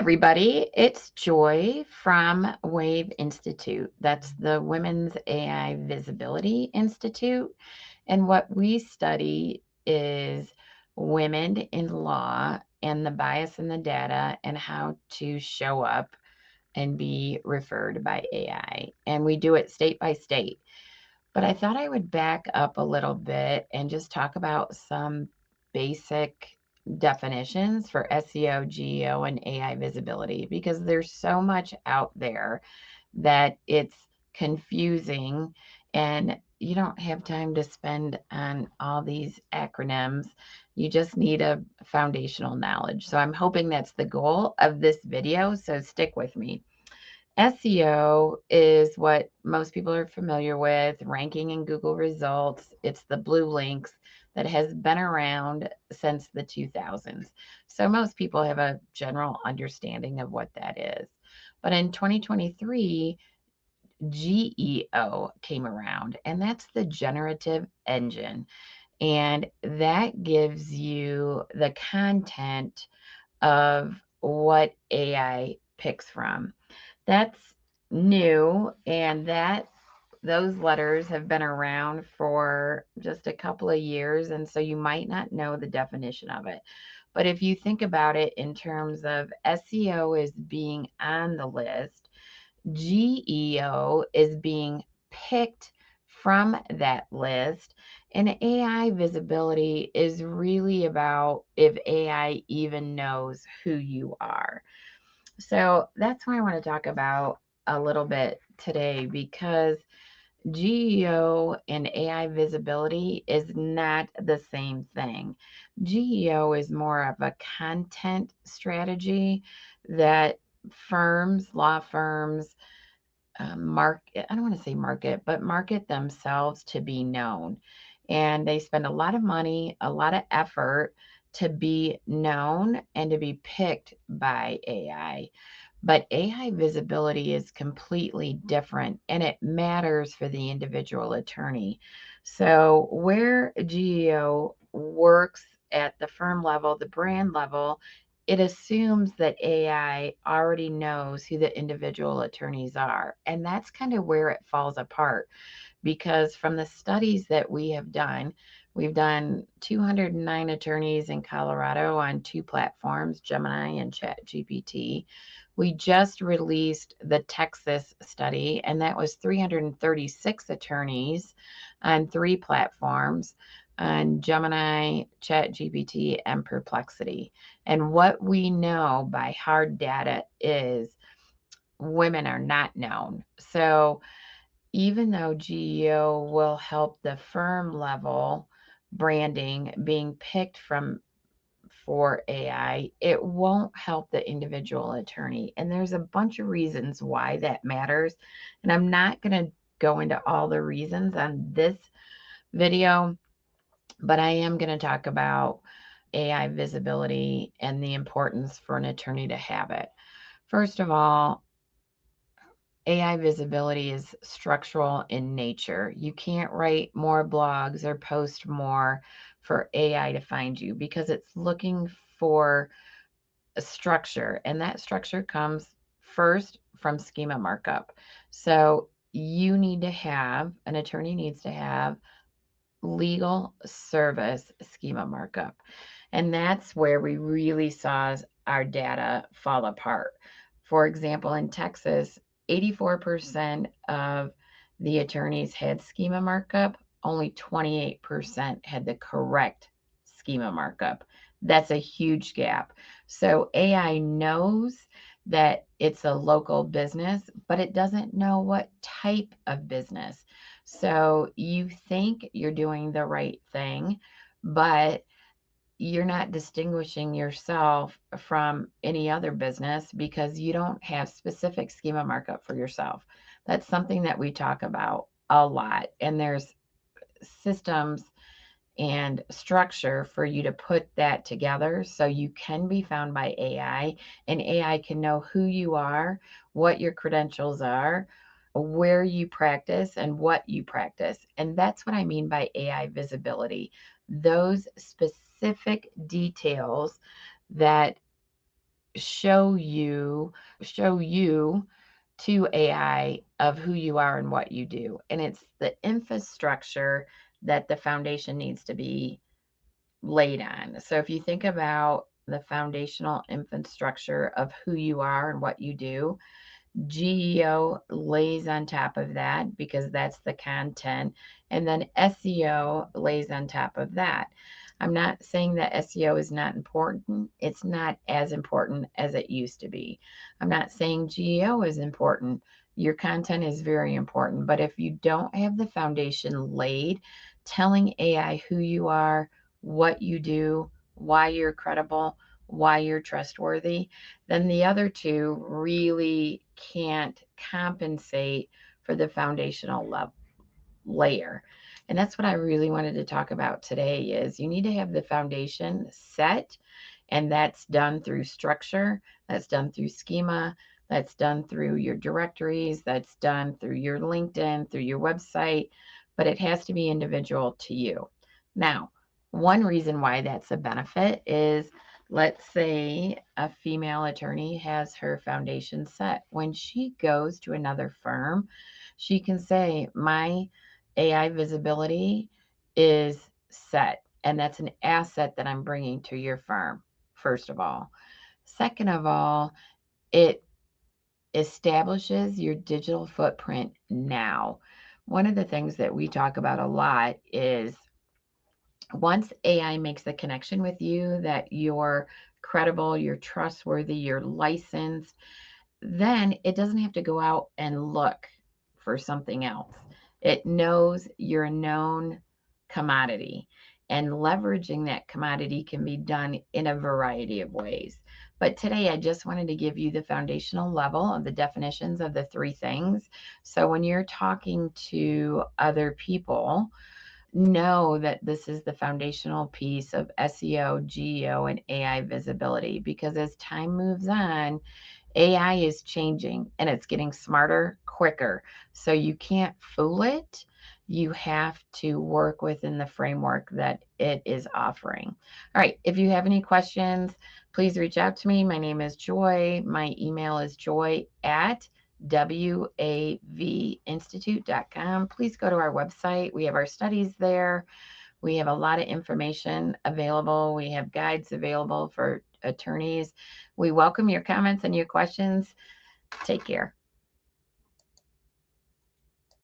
everybody, it's Joy from WAVE Institute. That's the Women's AI Visibility Institute. And what we study is women in law and the bias in the data and how to show up and be referred by AI. And we do it state by state. But I thought I would back up a little bit and just talk about some basic definitions for SEO, GEO, and AI visibility because there's so much out there that it's confusing and you don't have time to spend on all these acronyms. You just need a foundational knowledge. So I'm hoping that's the goal of this video. So stick with me. SEO is what most people are familiar with, ranking in Google results. It's the blue links that has been around since the 2000s. So most people have a general understanding of what that is. But in 2023, GEO came around, and that's the generative engine. And that gives you the content of what AI picks from. That's new, and those letters have been around for just a couple of years, and so you might not know the definition of it. But if you think about it in terms of SEO is being on the list, GEO is being picked from that list, and AI visibility is really about if AI even knows who you are. So that's what I want to talk about a little bit today because GEO and AI visibility is not the same thing. GEO is more of a content strategy that law firms, market, I don't want to say market, but market themselves to be known. And they spend a lot of money, a lot of effort to be known and to be picked by AI. But AI visibility is completely different and it matters for the individual attorney. So, where GEO works at the firm level, the brand level, it assumes that AI already knows who the individual attorneys are. And that's kind of where it falls apart because from the studies that we have done, we've done 209 attorneys in Colorado on two platforms, Gemini and ChatGPT. We just released the Texas study, and that was 336 attorneys on three platforms on Gemini, ChatGPT, and Perplexity. And what we know by hard data is women are not known. So even though GEO will help the firm level branding being picked from for AI, it won't help the individual attorney. And there's a bunch of reasons why that matters. And I'm not going to go into all the reasons on this video, but I am going to talk about AI visibility and the importance for an attorney to have it. First of all, AI visibility is structural in nature. You can't write more blogs or post more for AI to find you because it's looking for a structure, and that structure comes first from schema markup. So an attorney needs to have legal service schema markup. And that's where we really saw our data fall apart. For example, in Texas, 84% of the attorneys had schema markup, only 28% had the correct schema markup. That's a huge gap. So AI knows that it's a local business, but it doesn't know what type of business. So you think you're doing the right thing, but you're not distinguishing yourself from any other business because you don't have specific schema markup for yourself. That's something that we talk about a lot. And there's systems and structure for you to put that together so you can be found by AI and AI can know who you are, what your credentials are, where you practice, and what you practice. And that's what I mean by AI visibility. Those specific details that show you to AI of who you are and what you do. And it's the infrastructure that the foundation needs to be laid on. So if you think about the foundational infrastructure of who you are and what you do, GEO lays on top of that because that's the content. And then SEO lays on top of that. I'm not saying that SEO is not important. It's not as important as it used to be. I'm not saying GEO is important. Your content is very important. But if you don't have the foundation laid, telling AI who you are, what you do, why you're credible, why you're trustworthy, then the other two really can't compensate for the foundational layer. And that's what I really wanted to talk about today is you need to have the foundation set, and that's done through structure, that's done through schema, that's done through your directories, that's done through your LinkedIn, through your website, but it has to be individual to you. Now, one reason why that's a benefit is, let's say a female attorney has her foundation set. When she goes to another firm, she can say, my AI visibility is set, and that's an asset that I'm bringing to your firm, first of all. Second of all, it establishes your digital footprint now. One of the things that we talk about a lot is once AI makes the connection with you that you're credible, you're trustworthy, you're licensed, then it doesn't have to go out and look for something else. It knows you're a known commodity, and leveraging that commodity can be done in a variety of ways. But today, I just wanted to give you the foundational level of the definitions of the three things. So when you're talking to other people, know that this is the foundational piece of SEO, GEO, and AI visibility, because as time moves on, AI is changing and it's getting smarter quicker. So you can't fool it. You have to work within the framework that it is offering. All right. If you have any questions, please reach out to me. My name is Joy. My email is joy@wavinstitute.com. Please go to our website. We have our studies there. We have a lot of information available. We have guides available for attorneys. We welcome your comments and your questions. Take care.